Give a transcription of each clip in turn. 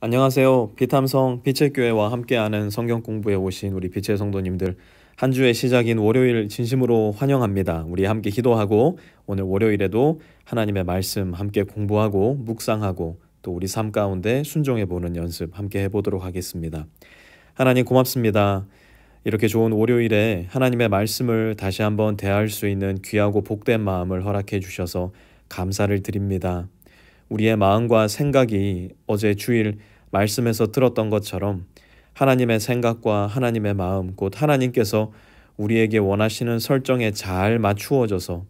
안녕하세요. 비탐성 빛의 교회와 함께하는 성경 공부에 오신 우리 빛의 성도님들, 한 주의 시작인 월요일 진심으로 환영합니다. 우리 함께 기도하고 오늘 월요일에도 하나님의 말씀 함께 공부하고 묵상하고 또 우리 삶 가운데 순종해 보는 연습 함께 해보도록 하겠습니다. 하나님 고맙습니다. 이렇게 좋은 월요일에 하나님의 말씀을 다시 한번 대할 수 있는 귀하고 복된 마음을 허락해 주셔서 감사를 드립니다. 우리의 마음과 생각이 어제 주일 말씀에서 들었던 것처럼 하나님의 생각과 하나님의 마음, 곧 하나님께서 우리에게 원하시는 설정에 잘 맞추어져서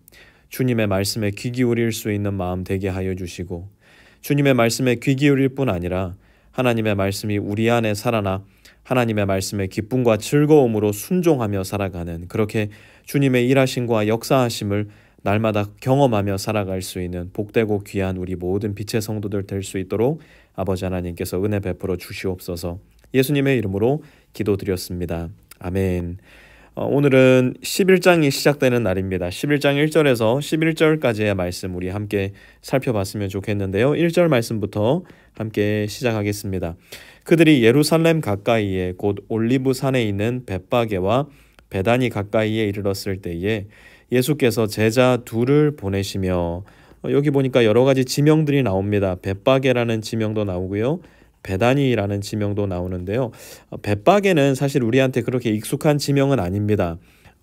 주님의 말씀에 귀 기울일 수 있는 마음 되게 하여 주시고, 주님의 말씀에 귀 기울일 뿐 아니라 하나님의 말씀이 우리 안에 살아나 하나님의 말씀에 기쁨과 즐거움으로 순종하며 살아가는, 그렇게 주님의 일하심과 역사하심을 날마다 경험하며 살아갈 수 있는 복되고 귀한 우리 모든 빛의 성도들 될 수 있도록 아버지 하나님께서 은혜 베풀어 주시옵소서. 예수님의 이름으로 기도드렸습니다. 아멘. 오늘은 11장이 시작되는 날입니다. 11장 1절에서 11절까지의 말씀 우리 함께 살펴봤으면 좋겠는데요. 1절 말씀부터 함께 시작하겠습니다. 그들이 예루살렘 가까이에 곧 올리브 산에 있는 벳바게와 베다니 가까이에 이르렀을 때에 예수께서 제자 둘을 보내시며, 여기 보니까 여러 가지 지명들이 나옵니다. 벳바게라는 지명도 나오고요, 베다니라는 지명도 나오는데요. 벳바게는 사실 우리한테 그렇게 익숙한 지명은 아닙니다.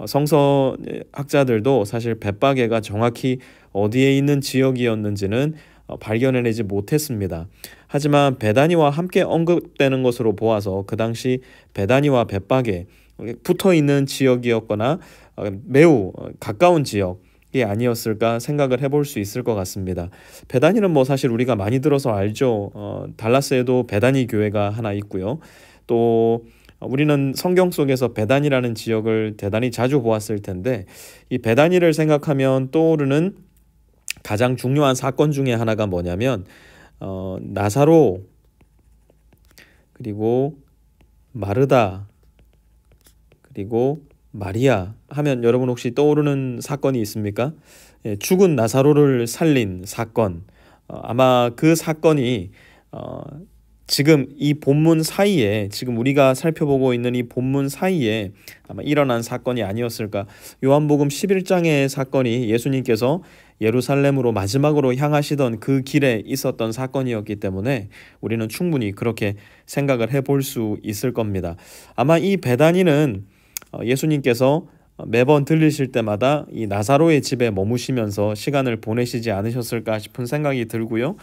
성서학자들도 사실 벳바게가 정확히 어디에 있는 지역이었는지는 발견해내지 못했습니다. 하지만 베다니와 함께 언급되는 것으로 보아서 그 당시 베다니와 벳바게 붙어있는 지역이었거나 매우 가까운 지역이 아니었을까 생각을 해볼 수 있을 것 같습니다. 베다니는 뭐 사실 우리가 많이 들어서 알죠. 달라스에도 베다니 교회가 하나 있고요. 또 우리는 성경 속에서 베다니라는 지역을 대단히 자주 보았을 텐데, 이 베다니를 생각하면 떠오르는 가장 중요한 사건 중에 하나가 뭐냐면 나사로, 그리고 마르다, 그리고 마리아 하면 여러분 혹시 떠오르는 사건이 있습니까? 죽은 나사로를 살린 사건. 아마 그 사건이 지금 이 본문 사이에, 지금 우리가 살펴보고 있는 이 본문 사이에 아마 일어난 사건이 아니었을까. 요한복음 11장의 사건이 예수님께서 예루살렘으로 마지막으로 향하시던 그 길에 있었던 사건이었기 때문에 우리는 충분히 그렇게 생각을 해볼 수 있을 겁니다. 아마 이 베다니는 예수님께서 매번 들리실 때마다 이 나사로의 집에 머무시면서 시간을 보내시지 않으셨을까 싶은 생각이 들고요.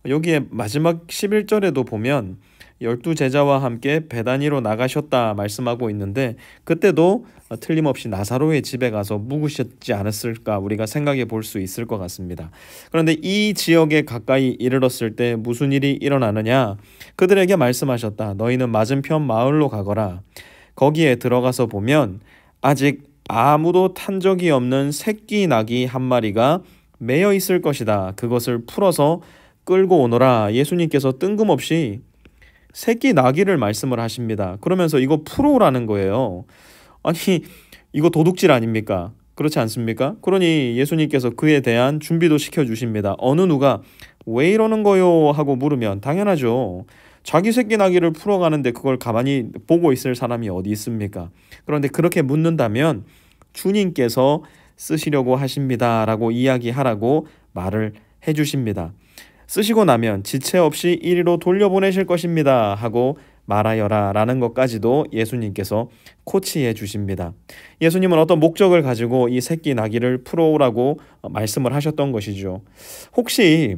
여기에 마지막 11절에도 보면 12제자와 함께 베다니로 나가셨다 말씀하고 있는데, 그때도 틀림없이 나사로의 집에 가서 묵으셨지 않았을까 우리가 생각해 볼 수 있을 것 같습니다. 그런데 이 지역에 가까이 이르렀을 때 무슨 일이 일어나느냐? 그들에게 말씀하셨다. 너희는 맞은편 마을로 가거라. 거기에 들어가서 보면 아직 아무도 탄 적이 없는 새끼 나귀 한 마리가 매여 있을 것이다. 그것을 풀어서 끌고 오너라. 예수님께서 뜬금없이 새끼 나귀를 말씀을 하십니다. 그러면서 이거 풀어오라는 거예요. 아니, 이거 도둑질 아닙니까? 그렇지 않습니까? 그러니 예수님께서 그에 대한 준비도 시켜주십니다. 어느 누가 왜 이러는 거요? 하고 물으면 당연하죠. 자기 새끼 나귀를 풀어가는데 그걸 가만히 보고 있을 사람이 어디 있습니까? 그런데 그렇게 묻는다면 주님께서 쓰시려고 하십니다 라고 이야기하라고 말을 해주십니다. 쓰시고 나면 지체 없이 이리로 돌려보내실 것입니다 하고 말하여라 라는 것까지도 예수님께서 코치해 주십니다. 예수님은 어떤 목적을 가지고 이 새끼 나귀를 풀어오라고 말씀을 하셨던 것이죠. 혹시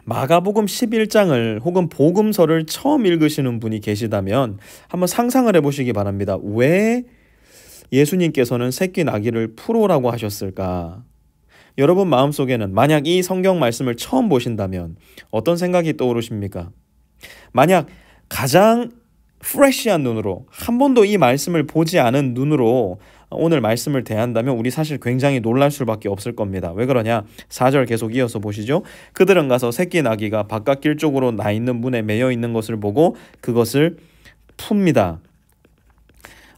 마가복음 11장을 혹은 복음서를 처음 읽으시는 분이 계시다면 한번 상상을 해보시기 바랍니다. 왜 예수님께서는 새끼 나귀를 풀어오라고 하셨을까? 여러분 마음속에는 만약 이 성경 말씀을 처음 보신다면 어떤 생각이 떠오르십니까? 만약 가장 프레시한 눈으로, 한 번도 이 말씀을 보지 않은 눈으로 오늘 말씀을 대한다면 우리 사실 굉장히 놀랄 수밖에 없을 겁니다. 왜 그러냐? 4절 계속 이어서 보시죠. 그들은 가서 새끼 나귀가 바깥길 쪽으로 나 있는 문에 매여 있는 것을 보고 그것을 풉니다.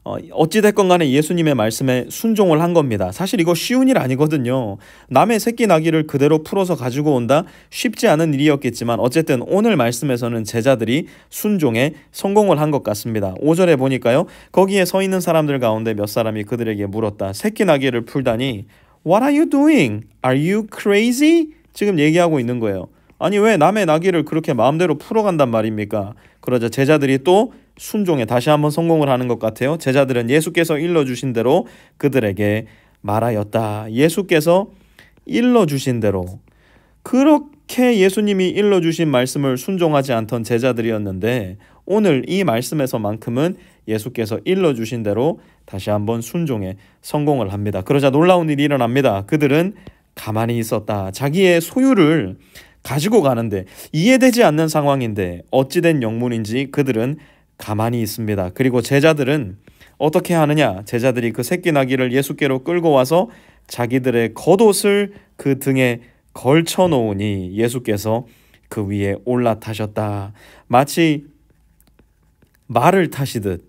어찌됐건 간에 예수님의 말씀에 순종을 한 겁니다. 사실 이거 쉬운 일 아니거든요. 남의 새끼 나귀를 그대로 풀어서 가지고 온다? 쉽지 않은 일이었겠지만 어쨌든 오늘 말씀에서는 제자들이 순종에 성공을 한 것 같습니다. 5절에 보니까요. 거기에 서 있는 사람들 가운데 몇 사람이 그들에게 물었다. 새끼 나귀를 풀다니 What are you doing? Are you crazy? 지금 얘기하고 있는 거예요. 아니 왜 남의 나귀를 그렇게 마음대로 풀어간단 말입니까? 그러자 제자들이 또 순종에 다시 한번 성공을 하는 것 같아요. 제자들은 예수께서 일러주신 대로 그들에게 말하였다. 예수께서 일러주신 대로 그렇게 예수님이 일러주신 말씀을 순종하지 않던 제자들이었는데 오늘 이 말씀에서만큼은 예수께서 일러주신 대로 다시 한번 순종에 성공을 합니다. 그러자 놀라운 일이 일어납니다. 그들은 가만히 있었다. 자기의 소유를 가지고 가는데 이해되지 않는 상황인데 어찌된 영문인지 그들은 가만히 있습니다. 그리고 제자들은 어떻게 하느냐? 제자들이 그 새끼 나귀를 예수께로 끌고 와서 자기들의 겉옷을 그 등에 걸쳐 놓으니 예수께서 그 위에 올라타셨다. 마치 말을 타시듯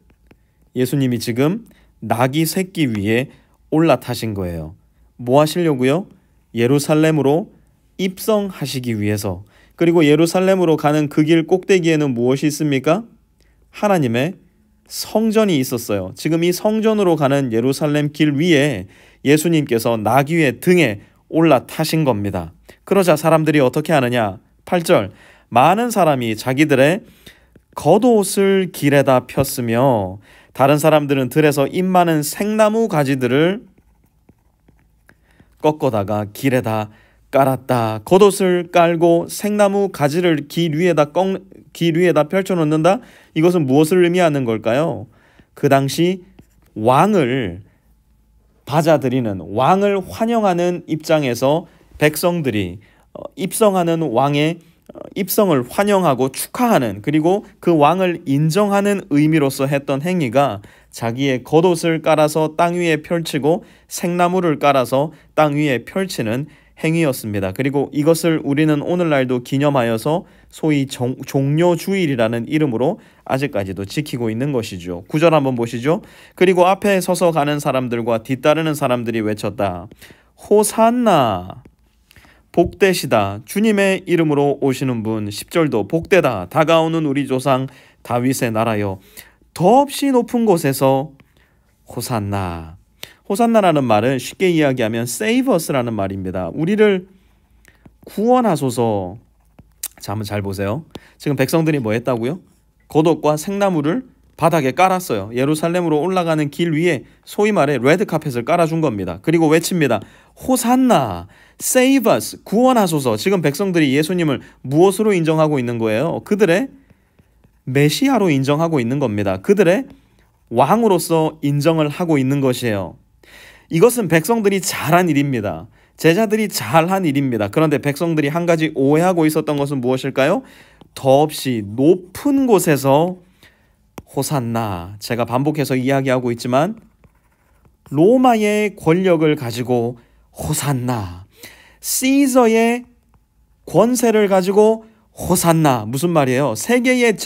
예수님이 지금 나귀 새끼 위에 올라타신 거예요. 뭐 하시려고요? 예루살렘으로 입성하시기 위해서. 그리고 예루살렘으로 가는 그 길 꼭대기에는 무엇이 있습니까? 하나님의 성전이 있었어요. 지금 이 성전으로 가는 예루살렘 길 위에 예수님께서 나귀의 등에 올라타신 겁니다. 그러자 사람들이 어떻게 하느냐? 8절 많은 사람이 자기들의 겉옷을 길에다 폈으며 다른 사람들은 들에서 잎 많은 생나무 가지들을 꺾어다가 길에다 깔았다. 겉옷을 깔고 생나무 가지를 길 위에다 펼쳐놓는다. 이것은 무엇을 의미하는 걸까요? 그 당시 왕을 받아들이는 왕을 환영하는 입장에서 백성들이 입성하는 왕의 입성을 환영하고 축하하는 그리고 그 왕을 인정하는 의미로서 했던 행위가 자기의 겉옷을 깔아서 땅 위에 펼치고 생나무를 깔아서 땅 위에 펼치는 행위였습니다. 그리고 이것을 우리는 오늘날도 기념하여서 소위 종료주일이라는 이름으로 아직까지도 지키고 있는 것이죠. 9절 한번 보시죠. 그리고 앞에 서서 가는 사람들과 뒤따르는 사람들이 외쳤다. 호산나 복되시다. 주님의 이름으로 오시는 분. 10절도 복되다. 다가오는 우리 조상 다윗의 나라여. 더없이 높은 곳에서 호산나. 호산나라는 말은 쉽게 이야기하면 save us라는 말입니다. 우리를 구원하소서. 자, 한번 잘 보세요. 지금 백성들이 뭐 했다고요? 겉옷과 생나무를 바닥에 깔았어요. 예루살렘으로 올라가는 길 위에 소위 말해 레드카펫을 깔아준 겁니다. 그리고 외칩니다. 호산나, save us, 구원하소서. 지금 백성들이 예수님을 무엇으로 인정하고 있는 거예요? 그들의 메시아로 인정하고 있는 겁니다. 그들의 왕으로서 인정을 하고 있는 것이에요. 이것은 백성들이 잘한 일입니다. 제자들이 잘한 일입니다. 그런데 백성들이 한 가지 오해하고 있었던 것은 무엇일까요? 더없이 높은 곳에서 호산나. 제가 반복해서 이야기하고 있지만 로마의 권력을 가지고 호산나. 시저의 권세를 가지고 호산나. 무슨 말이에요? 세계의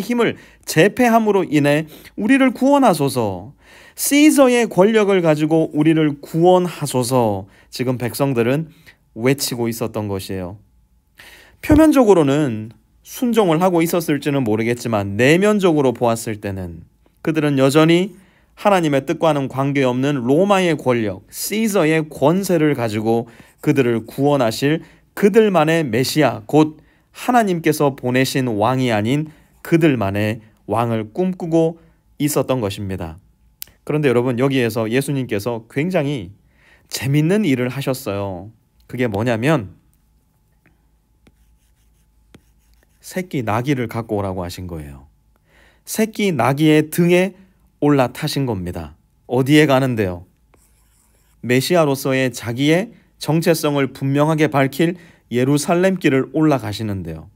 힘을 제패함으로 인해 우리를 구원하소서. 시저의 권력을 가지고 우리를 구원하소서. 지금 백성들은 외치고 있었던 것이에요. 표면적으로는 순종을 하고 있었을지는 모르겠지만 내면적으로 보았을 때는 그들은 여전히 하나님의 뜻과는 관계없는 로마의 권력, 시저의 권세를 가지고 그들을 구원하실 그들만의 메시아, 곧 하나님께서 보내신 왕이 아닌 그들만의 왕을 꿈꾸고 있었던 것입니다. 그런데 여러분, 여기에서 예수님께서 굉장히 재밌는 일을 하셨어요. 그게 뭐냐면 새끼 나귀를 갖고 오라고 하신 거예요. 새끼 나귀의 등에 올라타신 겁니다. 어디에 가는데요? 메시아로서의 자기의 정체성을 분명하게 밝힐 예루살렘 길을 올라가시는데요.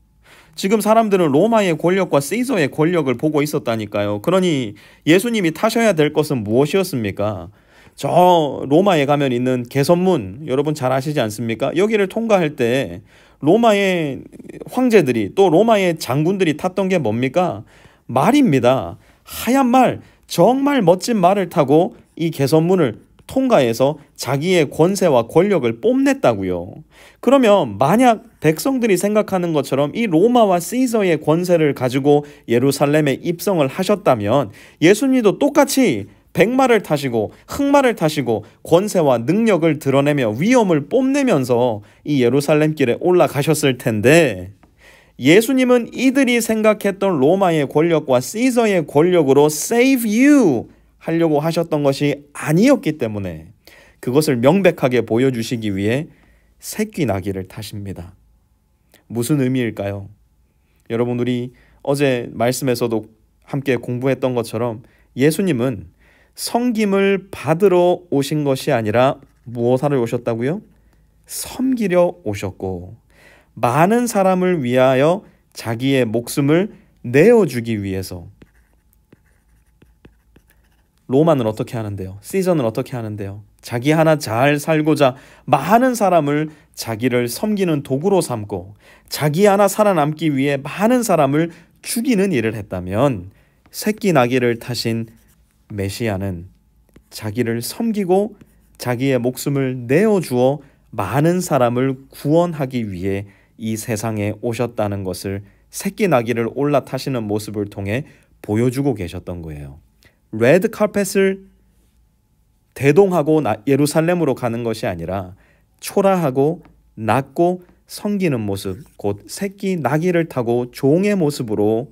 지금 사람들은 로마의 권력과 시저의 권력을 보고 있었다니까요. 그러니 예수님이 타셔야 될 것은 무엇이었습니까? 저 로마에 가면 있는 개선문, 여러분 잘 아시지 않습니까? 여기를 통과할 때 로마의 황제들이 또 로마의 장군들이 탔던 게 뭡니까? 말입니다. 하얀 말, 정말 멋진 말을 타고 이 개선문을 통과해서 자기의 권세와 권력을 뽐냈다고요. 그러면 만약 백성들이 생각하는 것처럼 이 로마와 시저의 권세를 가지고 예루살렘에 입성을 하셨다면 예수님도 똑같이 백마를 타시고 흑마를 타시고 권세와 능력을 드러내며 위엄을 뽐내면서 이 예루살렘 길에 올라가셨을 텐데, 예수님은 이들이 생각했던 로마의 권력과 시저의 권력으로 save you 하려고 하셨던 것이 아니었기 때문에 그것을 명백하게 보여주시기 위해 새끼 나귀를 타십니다. 무슨 의미일까요? 여러분, 우리 어제 말씀에서도 함께 공부했던 것처럼 예수님은 섬김을 받으러 오신 것이 아니라 무엇하러 오셨다고요? 섬기려 오셨고, 많은 사람을 위하여 자기의 목숨을 내어주기 위해서. 로마는 어떻게 하는데요? 시저는 어떻게 하는데요? 자기 하나 잘 살고자 많은 사람을 자기를 섬기는 도구로 삼고 자기 하나 살아남기 위해 많은 사람을 죽이는 일을 했다면, 새끼 나귀를 타신 메시아는 자기를 섬기고 자기의 목숨을 내어주어 많은 사람을 구원하기 위해 이 세상에 오셨다는 것을 새끼 나귀를 올라타시는 모습을 통해 보여주고 계셨던 거예요. 레드 카펫을 대동하고 예루살렘으로 가는 것이 아니라 초라하고 낮고 섬기는 모습, 곧 새끼 나귀를 타고 종의 모습으로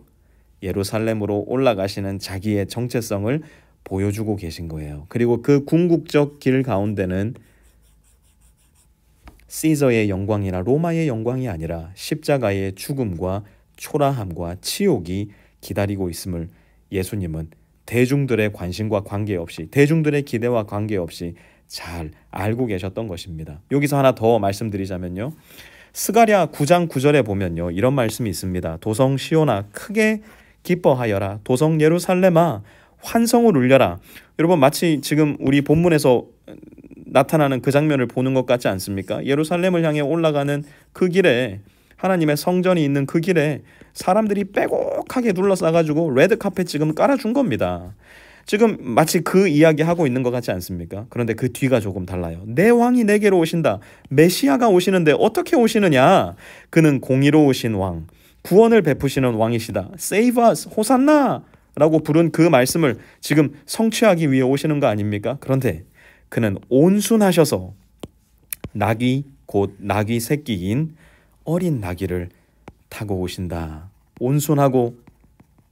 예루살렘으로 올라가시는 자기의 정체성을 보여주고 계신 거예요. 그리고 그 궁극적 길 가운데는 시저의 영광이나 로마의 영광이 아니라 십자가의 죽음과 초라함과 치욕이 기다리고 있음을 예수님은 대중들의 관심과 관계없이, 대중들의 기대와 관계없이 잘 알고 계셨던 것입니다. 여기서 하나 더 말씀드리자면요, 스가랴 9장 9절에 보면요, 이런 말씀이 있습니다. 도성 시온아 크게 기뻐하여라. 도성 예루살렘아 환성을 울려라. 여러분, 마치 지금 우리 본문에서 나타나는 그 장면을 보는 것 같지 않습니까? 예루살렘을 향해 올라가는 그 길에, 하나님의 성전이 있는 그 길에 사람들이 빼곡하게 둘러싸가지고 레드카펫 지금 깔아준 겁니다. 지금 마치 그 이야기 하고 있는 것 같지 않습니까? 그런데 그 뒤가 조금 달라요. 내 왕이 내게로 오신다. 메시아가 오시는데 어떻게 오시느냐? 그는 공의로우신 왕, 구원을 베푸시는 왕이시다. Save us, 호산나! 라고 부른 그 말씀을 지금 성취하기 위해 오시는 거 아닙니까? 그런데 그는 온순하셔서 나귀, 곧 나귀 새끼인 어린 나귀를 타고 오신다. 온순하고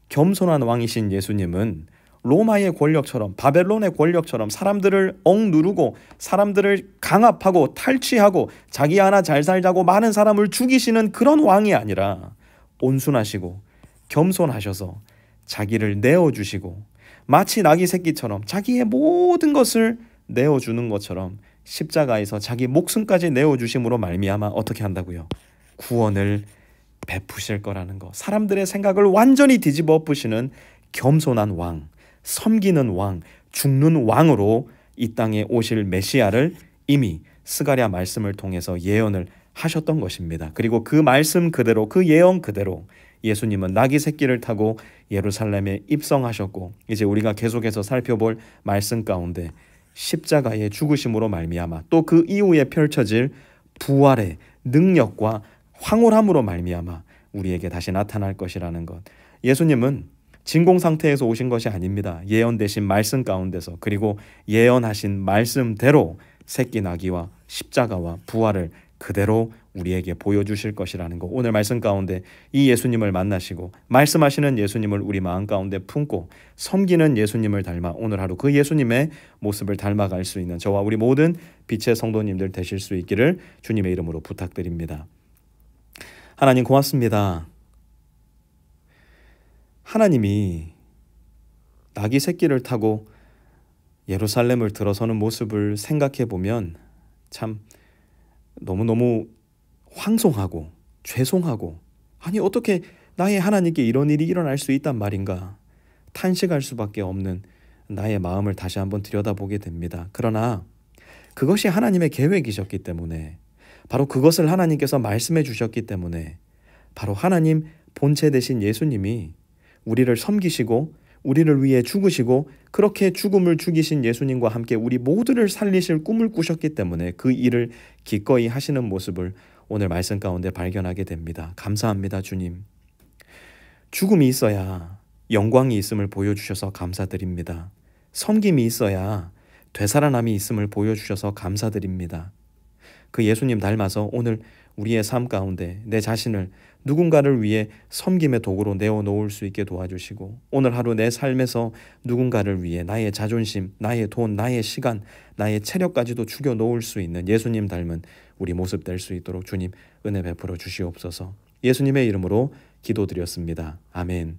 겸손한 왕이신 예수님은 로마의 권력처럼, 바벨론의 권력처럼 사람들을 억누르고 사람들을 강압하고 탈취하고 자기 하나 잘 살자고 많은 사람을 죽이시는 그런 왕이 아니라 온순하시고 겸손하셔서 자기를 내어주시고 마치 나귀 새끼처럼 자기의 모든 것을 내어주는 것처럼 십자가에서 자기 목숨까지 내어주심으로 말미암아 어떻게 한다고요? 구원을 베푸실 거라는 거. 사람들의 생각을 완전히 뒤집어 엎으시는 겸손한 왕, 섬기는 왕, 죽는 왕으로 이 땅에 오실 메시아를 이미 스가랴 말씀을 통해서 예언을 하셨던 것입니다. 그리고 그 말씀 그대로, 그 예언 그대로 예수님은 나귀 새끼를 타고 예루살렘에 입성하셨고, 이제 우리가 계속해서 살펴볼 말씀 가운데 십자가의 죽으심으로 말미암아 또 그 이후에 펼쳐질 부활의 능력과 황홀함으로 말미암아 우리에게 다시 나타날 것이라는 것. 예수님은 진공 상태에서 오신 것이 아닙니다. 예언되신 말씀 가운데서, 그리고 예언하신 말씀대로 새끼 나귀와 십자가와 부활을 그대로 우리에게 보여주실 것이라는 것. 오늘 말씀 가운데 이 예수님을 만나시고 말씀하시는 예수님을 우리 마음 가운데 품고 섬기는 예수님을 닮아 오늘 하루 그 예수님의 모습을 닮아갈 수 있는 저와 우리 모든 빛의 성도님들 되실 수 있기를 주님의 이름으로 부탁드립니다. 하나님 고맙습니다. 하나님이 나귀 새끼를 타고 예루살렘을 들어서는 모습을 생각해 보면 참 너무너무 황송하고 죄송하고, 아니 어떻게 나의 하나님께 이런 일이 일어날 수 있단 말인가 탄식할 수밖에 없는 나의 마음을 다시 한번 들여다보게 됩니다. 그러나 그것이 하나님의 계획이셨기 때문에, 바로 그것을 하나님께서 말씀해 주셨기 때문에, 바로 하나님 본체 되신 예수님이 우리를 섬기시고 우리를 위해 죽으시고 그렇게 죽음을 죽이신 예수님과 함께 우리 모두를 살리실 꿈을 꾸셨기 때문에 그 일을 기꺼이 하시는 모습을 오늘 말씀 가운데 발견하게 됩니다. 감사합니다, 주님. 죽음이 있어야 영광이 있음을 보여주셔서 감사드립니다. 섬김이 있어야 되살아남이 있음을 보여주셔서 감사드립니다. 그 예수님 닮아서 오늘 우리의 삶 가운데 내 자신을 누군가를 위해 섬김의 도구로 내어놓을 수 있게 도와주시고 오늘 하루 내 삶에서 누군가를 위해 나의 자존심, 나의 돈, 나의 시간, 나의 체력까지도 죽여놓을 수 있는 예수님 닮은 우리 모습 될 수 있도록 주님 은혜 베풀어 주시옵소서. 예수님의 이름으로 기도드렸습니다. 아멘.